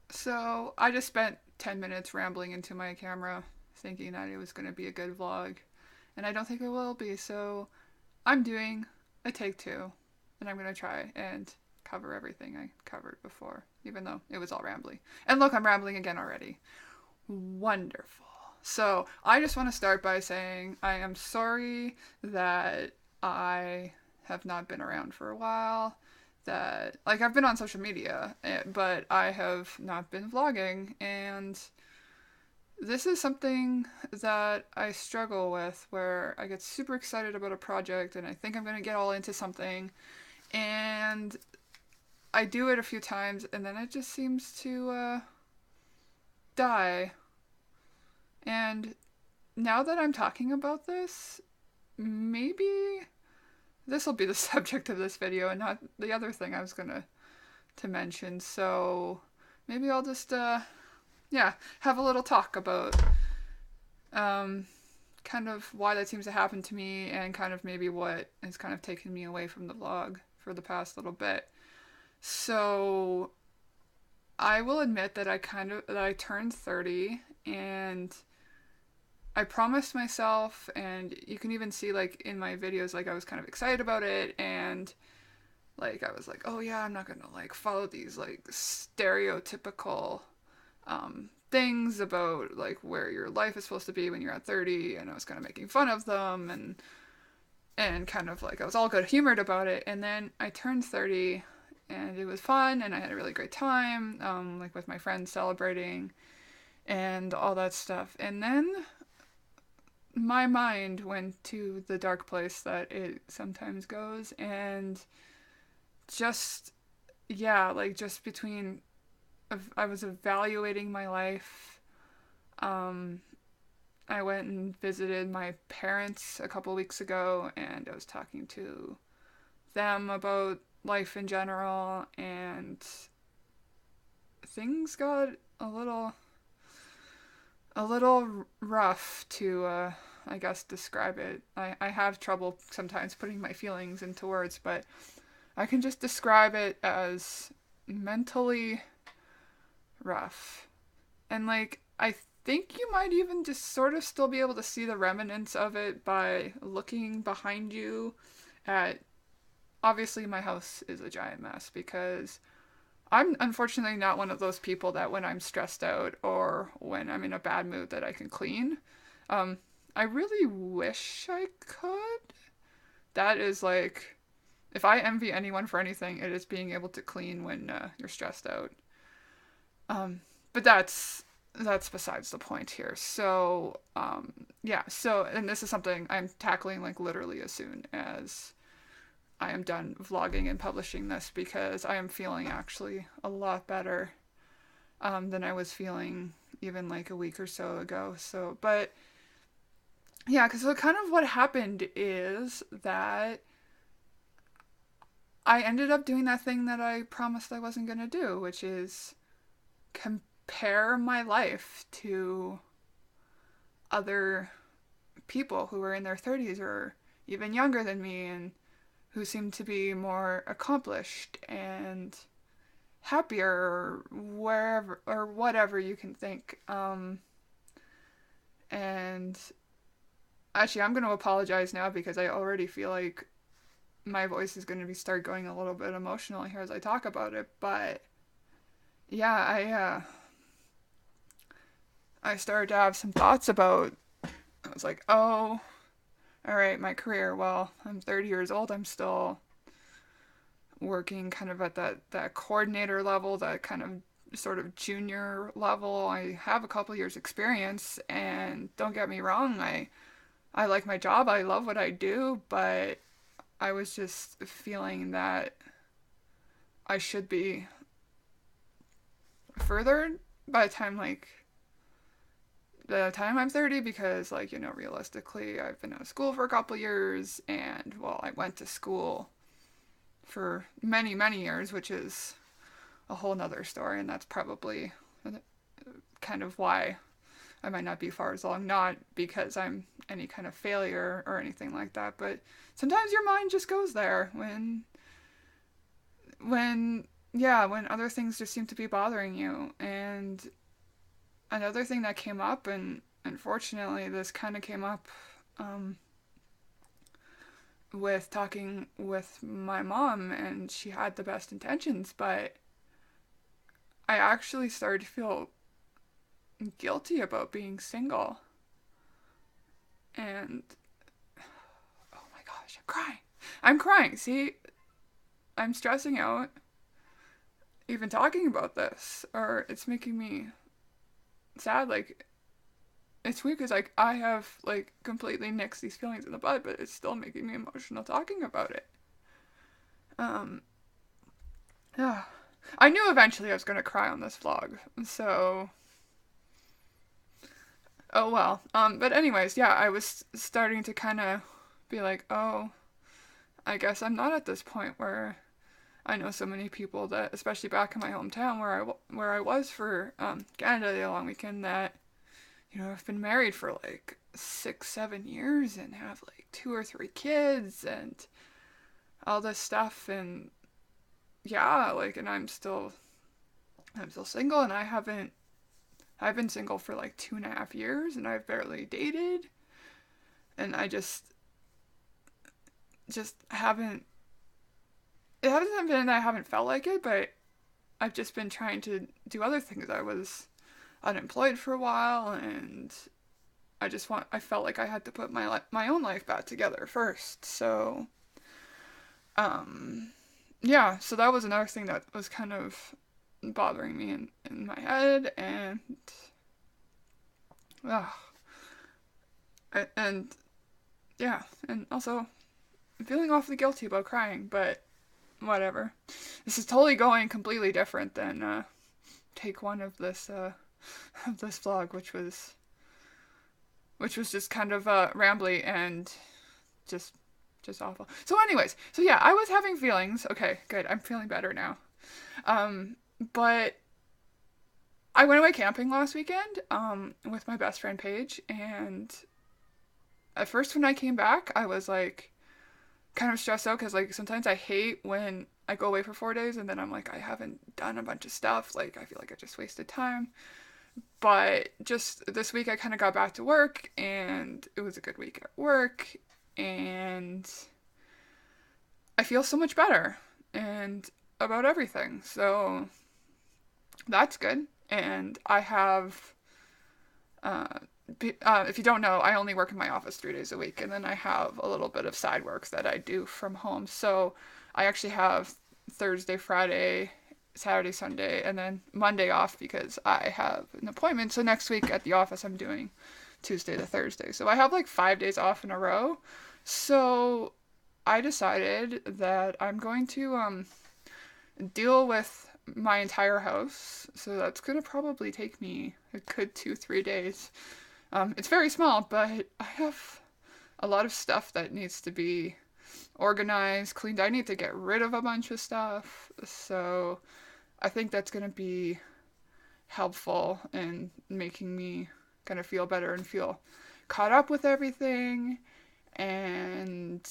So I just spent 10 minutes rambling into my camera thinking that it was going to be a good vlog, and I don't think it will be, so I'm doing a take two, and I'm going to try and cover everything I covered before, even though it was all rambly. And look, I'm rambling again already. Wonderful. So I just want to start by saying I am sorry that I have not been around for a while. That, like, I've been on social media, but I have not been vlogging, and this is something that I struggle with where I get super excited about a project and I think I'm going to get all into something, and I do it a few times and then it just seems to die. And now that I'm talking about this, maybe this will be the subject of this video and not the other thing I was gonna to mention. So maybe I'll just yeah, have a little talk about um kind of why that seems to happen to me and kind of maybe what has kind of taken me away from the vlog for the past little bit. So I will admit that I turned 30, and I promised myself, and you can even see like in my videos, like I was kind of excited about it, and like I was like, oh yeah, I'm not gonna like follow these like stereotypical things about like where your life is supposed to be when you're at 30, and I was kind of making fun of them, and kind of like I was all good humored about it, and then I turned 30, and it was fun, and I had a really great time, like with my friends celebrating and all that stuff, and then my mind went to the dark place that it sometimes goes, and just yeah, like just between I was evaluating my life. um I went and visited my parents a couple weeks ago, and I was talking to them about life in general, and things got a little rough to I guess describe it. I have trouble sometimes putting my feelings into words, but I can just describe it as mentally rough. And like I think you might even just sort of still be able to see the remnants of it by looking behind you at, obviously my house is a giant mess because I'm unfortunately not one of those people that when I'm stressed out or when I'm in a bad mood that I can clean. Um, I really wish I could. That is like, if I envy anyone for anything, it is being able to clean when you're stressed out. But that's besides the point here. So yeah. So and this is something I'm tackling like literally as soon as I am done vlogging and publishing this, because I am feeling actually a lot better than I was feeling even like a week or so ago. So, but yeah, because so kind of what happened is that I ended up doing that thing that I promised I wasn't going to do, which is compare my life to other people who were in their 30s or even younger than me, and who seemed to be more accomplished and happier, or wherever or whatever you can think. And actually, I'm going to apologize now because I already feel like my voice is going to be start going a little bit emotional here as I talk about it. But yeah, I started to have some thoughts about. I was like, oh, all right, my career. Well, I'm 30 years old. I'm still working kind of at that coordinator level, that kind of sort of junior level. I have a couple years experience, and don't get me wrong, I like my job. I love what I do, but I was just feeling that I should be further by the time I'm 30, because like, you know, realistically, I've been out of school for a couple years, and well, I went to school for many years, which is a whole nother story, and that's probably kind of why I might not be far as along. Not because I'm any kind of failure or anything like that, but sometimes your mind just goes there when yeah, when other things just seem to be bothering you. And another thing that came up, and unfortunately, this kind of came up um, with talking with my mom, and she had the best intentions, but I actually started to feel guilty about being single. And oh my gosh, I'm crying. I'm crying. See, I'm stressing out even talking about this, or it's making me sad. Like, it's weird because like I have like completely nixed these feelings in the bud, but it's still making me emotional talking about it. Um, yeah. I knew eventually I was gonna cry on this vlog, so oh well. But anyways, yeah, I was starting to kind of be like, oh, I guess I'm not at this point where I know so many people that, especially back in my hometown where I was for Canada Day long weekend, that I've been married for like 6, 7 years and have like 2 or 3 kids and all this stuff, and yeah, like, and I'm still single, and I've been single for like 2.5 years, and I've barely dated, and I just haven't. It hasn't been that I haven't felt like it, but I've just been trying to do other things. I was unemployed for a while, and I felt like I had to put my own life back together first. So, um, yeah, so that was another thing that was kind of bothering me in my head, and uh, and yeah, and also I'm feeling awfully guilty about crying, but whatever. This is totally going completely different than take one of this of this vlog, which was just kind of rambly and just just awful. So anyways, so yeah, I was having feelings. Okay, good. I'm feeling better now. Um, but I went away camping last weekend with my best friend Paige, and at first when I came back, I was like kind of stressed out because like sometimes I hate when I go away for 4 days and then I'm like I haven't done a bunch of stuff. Like I feel like I just wasted time. But just this week I kind of got back to work and it was a good week at work, and I feel so much better and about everything. So that's good. And I have uh, if you don't know, I only work in my office 3 days a week, and then I have a little bit of side work that I do from home. So I actually have Thursday, Friday, Saturday, Sunday, and then Monday off because I have an appointment. So next week at the office, I'm doing Tuesday to Thursday. So I have like 5 days off in a row. So I decided that I'm going to deal with my entire house. So that's gonna probably take me a good 2, 3 days. It's very small, but I have a lot of stuff that needs to be organized, cleaned. I need to get rid of a bunch of stuff. So I think that's going to be helpful in making me kind of feel better and feel caught up with everything. And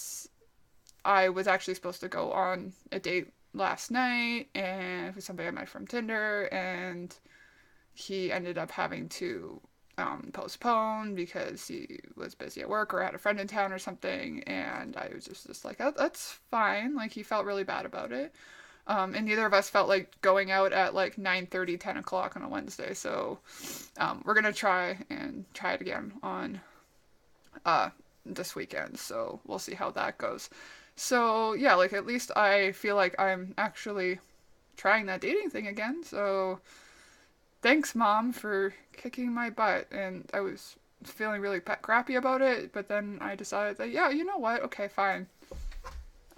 I was actually supposed to go on a date last night and with somebody I met from Tinder, and he ended up having to postpone because he was busy at work or had a friend in town or something. And I was just like, oh, that's fine. Like, he felt really bad about it. And neither of us felt like going out at like 9:30, 10 o'clock on a Wednesday. So we're going to try it again on this weekend. So we'll see how that goes. So yeah, like at least I feel like I'm actually trying that dating thing again. So thanks, Mom, for kicking my butt. And I was feeling really crappy about it, but then I decided that yeah, you know what? Okay, fine.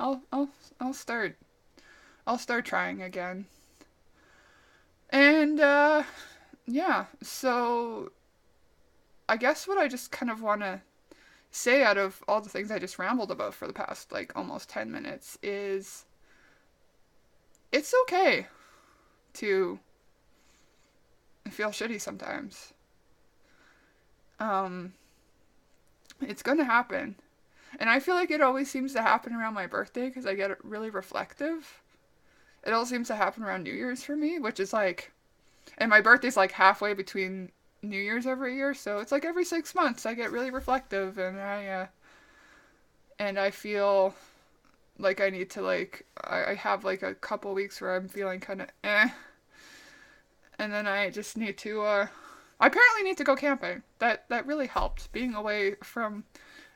I'll I'll I'll start. I'll start trying again. And yeah, so I guess what I just kind of want to say out of all the things I just rambled about for the past like almost 10 minutes is it's okay to feel shitty sometimes. Um it's going to happen. And I feel like it always seems to happen around my birthday because I get really reflective. it all seems to happen around New Year's for me, which is like, and my birthday's like halfway between New Year's every year, so it's like every 6 months I get really reflective, and I feel like I need to like I have like a couple weeks where I'm feeling kind of and then I just need to I apparently need to go camping. That really helped. Being away from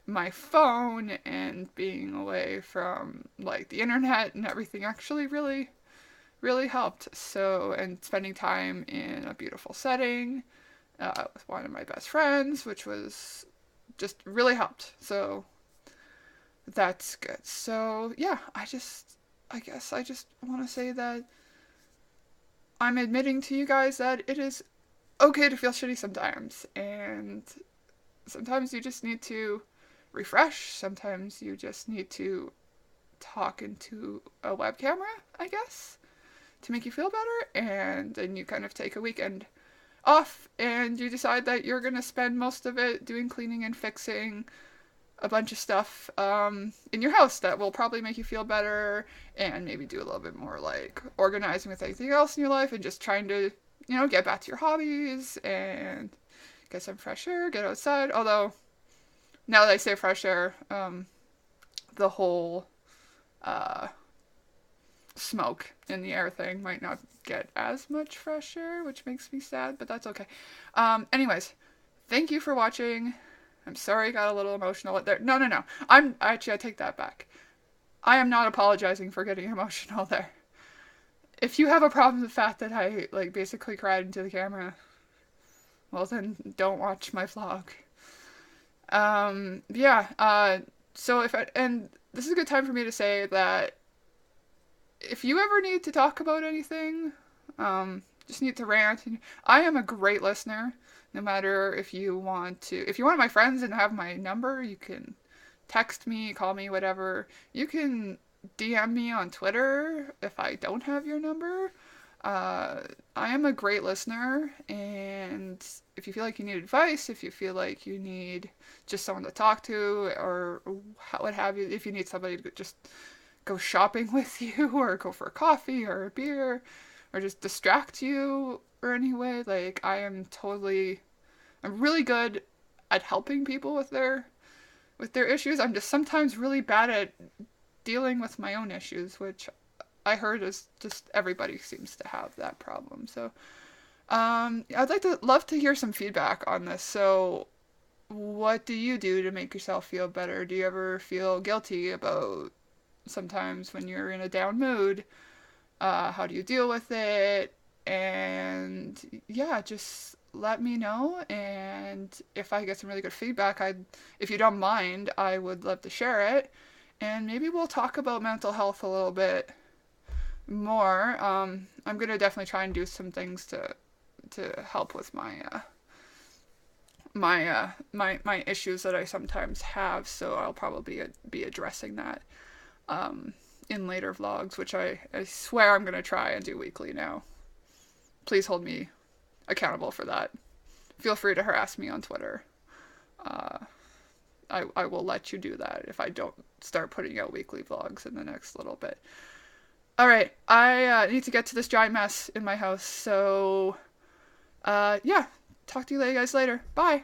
my phone and being away from like the internet and everything actually really helped. So, and spending time in a beautiful setting with one of my best friends, which was just really helped. So that's good. So yeah, I guess I just want to say that I'm admitting to you guys that it is okay to feel shitty sometimes, and sometimes you just need to refresh. Sometimes you just need to talk into a web camera, I guess, to make you feel better. And then you kind of take a weekend off and you decide that you're going to spend most of it doing cleaning and fixing a bunch of stuff in your house that will probably make you feel better, and maybe do a little bit more like organizing with anything else in your life and just trying to, get back to your hobbies and get some fresh air, get outside. Although, now that I say fresh air, the whole uh, smoke in the air thing might not get as much fresh air, which makes me sad, but that's okay. Anyways, thank you for watching. I'm sorry I got a little emotional there. No, no, no. I take that back. I am not apologizing for getting emotional there. If you have a problem with the fact that I like basically cried into the camera, well then don't watch my vlog. Yeah. So and this is a good time for me to say that if you ever need to talk about anything, just need to rant. I am a great listener. No matter if you want one of my friends and have my number, you can text me, call me, whatever. You can DM me on Twitter if I don't have your number. I am a great listener, and if you feel like you need advice, if you feel like you need just someone to talk to, or what have you, if you need somebody to just go shopping with you, or go for a coffee or a beer, or just distract you or any way, like I'm really good at helping people with their issues. I'm just sometimes really bad at dealing with my own issues, which I heard is just everybody seems to have that problem. So, I'd love to hear some feedback on this. So, what do you do to make yourself feel better? Do you ever feel guilty about sometimes when you're in a down mood? How do you deal with it? And yeah, just let me know. And if I get some really good feedback, if you don't mind, I would love to share it. And maybe we'll talk about mental health a little bit more. I'm gonna definitely try and do some things to help with my issues that I sometimes have. So I'll probably be addressing that in later vlogs, which I swear I'm gonna try and do weekly now. Please hold me accountable for that. Feel free to harass me on Twitter. Uh, I will let you do that if I don't start putting out weekly vlogs in the next little bit. Alright, I need to get to this giant mess in my house, so yeah, talk to you guys later. Bye!